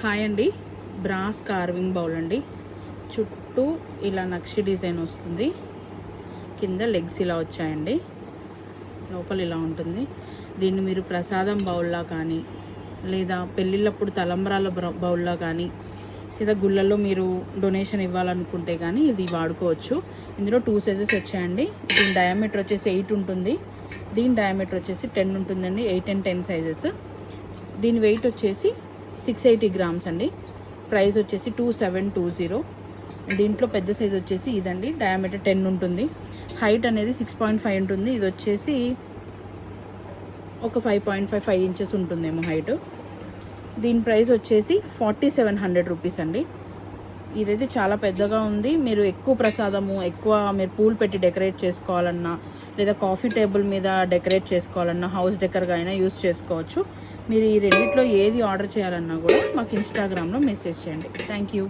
Hi అండి. Brass carving bowl అండి. చుట్టూ ఇలా నక్షి డిజైన్ వస్తుంది. కింద లెగ్స్ ఇలా వచ్చాయండి. లోపల ఇలా ఉంటుంది. దీన్ని మీరు ప్రసాదం బౌల్లా కానీ, లేదా పెళ్ళిళ్ళప్పుడు తలంబ్రాల బౌల్లా కానీ, లేదా గుళ్ళల్లో మీరు డొనేషన్ ఇవ్వాలనుకుంటే కానీ ఇది వాడుకోవచ్చు. ఇందులో 2 సైజెస్ వచ్చాయండి. దీని డయామీటర్ వచ్చేసి 8 ఉంటుంది. దీని డయామీటర్ వచ్చేసి 10 ఉంటుందండి. 8 and 10 సైజెస్. దీని వెయిట్ వచ్చేసి 680 గ్రామ్స్ అండి. ప్రైస్ వచ్చేసి 2720. దీంట్లో పెద్ద సైజ్ వచ్చేసి ఇదండి. డయామీటర్ 10 ఉంటుంది. హైట్ అనేది 6.5 ఉంటుంది. ఇది వచ్చేసి ఒక 5.5 ఇంచెస్ ఉంటుందేమో హైట్. దీని ప్రైస్ వచ్చేసి 4700 రూపీస్ అండి. ఇదైతే చాలా పెద్దగా ఉంది. మీరు ఎక్కువ ప్రసాదము, ఎక్కువ మీరు పూలు పెట్టి డెకరేట్ చేసుకోవాలన్నా, లేదా కాఫీ టేబుల్ మీద డెకరేట్ చేసుకోవాలన్నా, హౌస్ డెకర్గా అయినా యూస్ చేసుకోవచ్చు. మీరు ఈ రెండిట్లో ఏది ఆర్డర్ చేయాలన్నా కూడా మాకు ఇన్స్టాగ్రామ్లో మెసేజ్ చేయండి. Thank you.